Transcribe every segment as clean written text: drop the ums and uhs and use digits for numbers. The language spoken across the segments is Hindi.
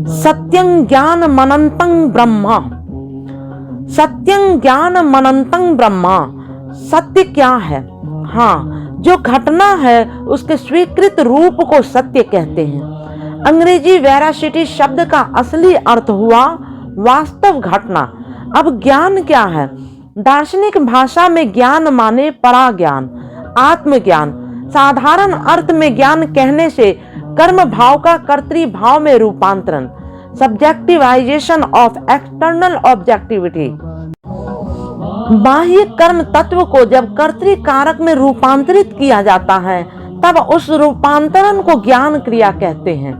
सत्यं ज्ञानमनन्तं ब्रह्म। सत्यं ज्ञानमनन्तं ब्रह्म। सत्य क्या है? हाँ, जो घटना है उसके स्वीकृत रूप को सत्य कहते हैं। अंग्रेजी वेरासिटी शब्द का असली अर्थ हुआ वास्तव घटना। अब ज्ञान क्या है? दार्शनिक भाषा में ज्ञान माने पराज्ञान, आत्मज्ञान। साधारण अर्थ में ज्ञान कहने से कर्म भाव का कर्तृ भाव में रूपांतरण, सब्जेक्टिवाइजेशन ऑफ एक्सटर्नल ऑब्जेक्टिविटी। बाह्य कर्म तत्व को जब कर्तृ कारक में रूपांतरित किया जाता है तब उस रूपांतरण को ज्ञान क्रिया कहते हैं।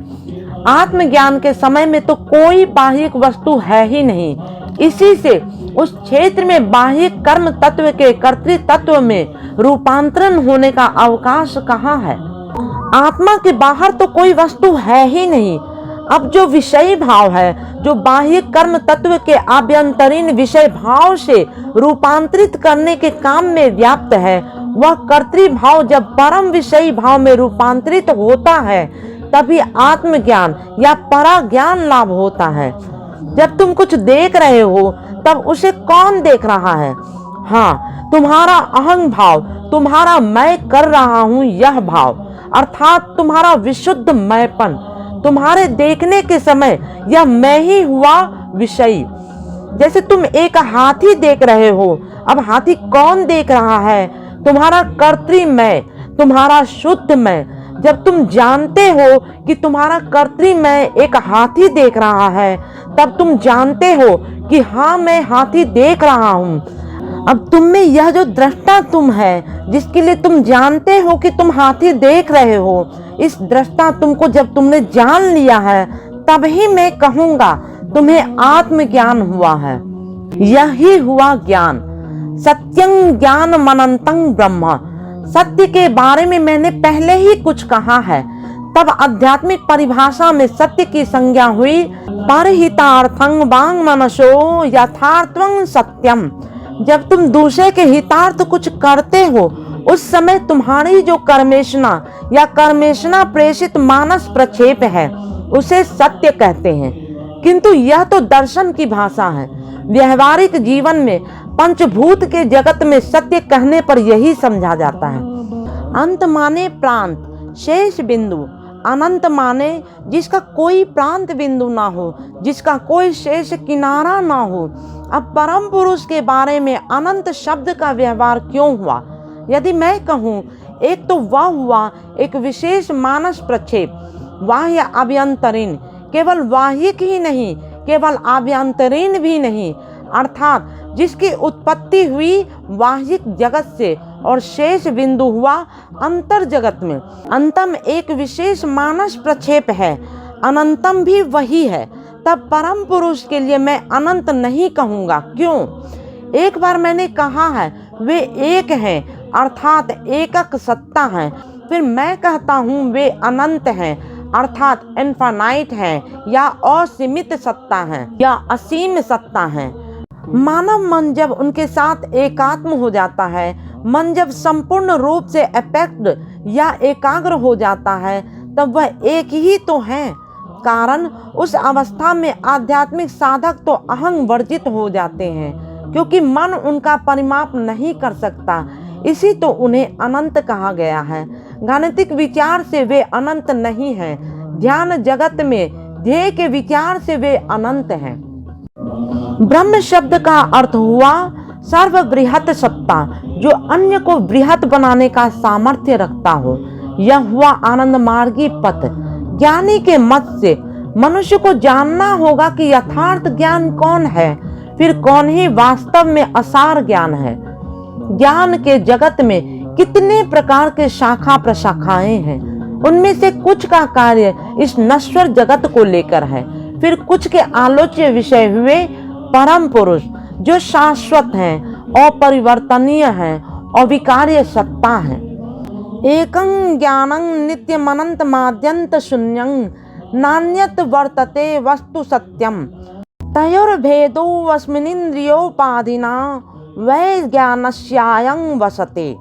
आत्मज्ञान के समय में तो कोई बाह्य वस्तु है ही नहीं, इसी से उस क्षेत्र में बाह्य कर्म तत्व के कर्तृ तत्व में रूपांतरण होने का अवकाश कहाँ है? आत्मा के बाहर तो कोई वस्तु है ही नहीं। अब जो विषय भाव है, जो बाह्य कर्म तत्व के आभ्यंतरीण विषय भाव से रूपांतरित करने के काम में व्याप्त है, वह कर्तृ भाव जब परम विषय भाव में रूपांतरित होता है तभी आत्मज्ञान या पराज्ञान लाभ होता है। जब तुम कुछ देख रहे हो तब उसे कौन देख रहा है? हाँ, तुम्हारा अहं भाव, तुम्हारा मैं कर रहा हूं यह भाव, अर्थात तुम्हारा विशुद्ध मैंपन। तुम्हारे देखने के समय यह मैं ही हुआ विषयी। जैसे तुम एक हाथी देख रहे हो, अब हाथी कौन देख रहा है? तुम्हारा कर्तृ मैं, तुम्हारा शुद्ध मैं। जब तुम जानते हो कि तुम्हारा कर्तृ मैं एक हाथी देख रहा है, तब तुम जानते हो कि हाँ, मैं हाथी देख रहा हूँ। अब तुम में यह जो दृष्टा तुम है, जिसके लिए तुम जानते हो कि तुम हाथी देख रहे हो, इस दृष्टा तुमको जब तुमने जान लिया है तभी मैं कहूँगा तुम्हें आत्मज्ञान हुआ है। यही हुआ ज्ञान। सत्यं ज्ञानमनन्तं ब्रह्म। सत्य के बारे में मैंने पहले ही कुछ कहा है। तब आध्यात्मिक परिभाषा में सत्य की संज्ञा हुई परहितार्थं वांग मनसो यथार्थं सत्यम। जब तुम दूसरे के हितार्थ कुछ करते हो, उस समय तुम्हारी जो कर्मेशना या कर्मेशना प्रेषित मानस प्रक्षेप है उसे सत्य कहते हैं। किंतु यह तो दर्शन की भाषा है। व्यवहारिक जीवन में पंचभूत के जगत में सत्य कहने पर यही समझा जाता है। अंत माने प्रांत, शेष बिंदु। अनंत माने जिसका कोई प्रांत बिंदु ना हो, जिसका कोई शेष किनारा ना हो। अब परम पुरुष के बारे में अनंत शब्द का व्यवहार क्यों हुआ? यदि मैं कहूँ, एक तो वह हुआ एक विशेष मानस प्रक्षेप, बाह्य आभ्यंतरीण। केवल बाह्यिक ही नहीं, केवल आभ्यंतरीण भी नहीं, अर्थात जिसकी उत्पत्ति हुई बाह्यिक जगत से और शेष बिंदु हुआ अंतर जगत में। अंतम एक विशेष मानस प्रक्षेप है, अनंतम भी वही है। तब परम पुरुष के लिए मैं अनंत नहीं कहूँगा। क्यों? एक बार मैंने कहा है वे एक हैं, अर्थात एकक सत्ता हैं। फिर मैं कहता हूँ वे अनंत हैं, अर्थात इनफाइनाइट हैं, या असीमित सत्ता हैं, या असीम सत्ता हैं। मानव मन जब उनके साथ एकात्म हो जाता है, मन जब संपूर्ण रूप से अपेक्ट या एकाग्र हो जाता है, तब वह एक ही तो है। कारण उस अवस्था में आध्यात्मिक साधक तो अहंग वर्जित हो जाते हैं, क्योंकि मन उनका परिमाप नहीं कर सकता। इसी तो उन्हें अनंत कहा गया है। गाणितिक विचार से वे अनंत नहीं हैं, ध्यान जगत में ध्येय के विचार से वे अनंत हैं। ब्रह्म शब्द का अर्थ हुआ सर्वबृहत सत्ता, जो अन्य को बृहत बनाने का सामर्थ्य रखता हो। यह हुआ आनंद मार्गी पथ। ज्ञानी के मत से मनुष्य को जानना होगा कि यथार्थ ज्ञान कौन है, फिर कौन ही वास्तव में असार ज्ञान है। ज्ञान के जगत में कितने प्रकार के शाखा प्रशाखाएं हैं। उनमें से कुछ का कार्य इस नश्वर जगत को लेकर है, फिर कुछ के आलोच्य विषय हुए परम पुरुष, जो शाश्वत हैं, अपरिवर्तनीय हैं, अविकार्य सत्ता हैं। एकं ज्ञानं नित्यमनंत माद्यंत शून्यं नान्यत वर्तते वस्तु सत्यम तयोर्भेदो अस्मिनिन्द्रियोपाधिना वै ज्ञानस्यायं वसते।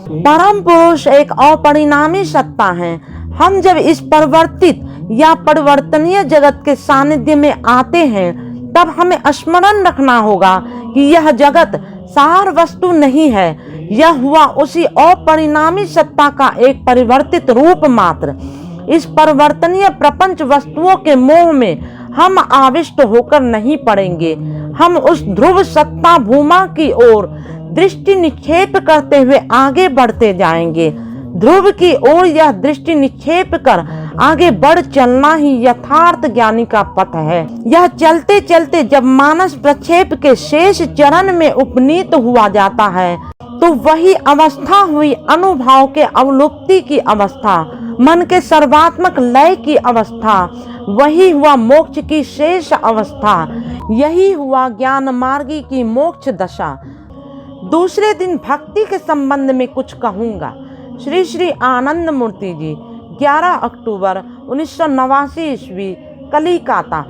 परम पुरुष एक अपरिणामी सत्ता है। हम जब इस परिवर्तित या परिवर्तनीय जगत के सानिध्य में आते हैं, तब हमें स्मरण रखना होगा कि यह जगत सार वस्तु नहीं है, यह हुआ उसी अपरिणामी सत्ता का एक परिवर्तित रूप मात्र। इस परिवर्तनीय प्रपंच वस्तुओं के मोह में हम आविष्ट होकर नहीं पड़ेंगे। हम उस ध्रुव सत्ता भूमा की ओर दृष्टि निक्षेप करते हुए आगे बढ़ते जाएंगे। ध्रुव की ओर यह दृष्टि निक्षेप कर आगे बढ़ चलना ही यथार्थ ज्ञानी का पथ है। यह चलते चलते जब मानस प्रक्षेप के शेष चरण में उपनीत हुआ जाता है, तो वही अवस्था हुई अनुभाव के अवलुप्ति की अवस्था, मन के सर्वात्मक लय की अवस्था। वही हुआ मोक्ष की शेष अवस्था। यही हुआ ज्ञान मार्गी की मोक्ष दशा। दूसरे दिन भक्ति के संबंध में कुछ कहूँगा। श्री श्री आनंद मूर्ति जी, 11 अक्टूबर 1989 ईस्वी, कलिकाता।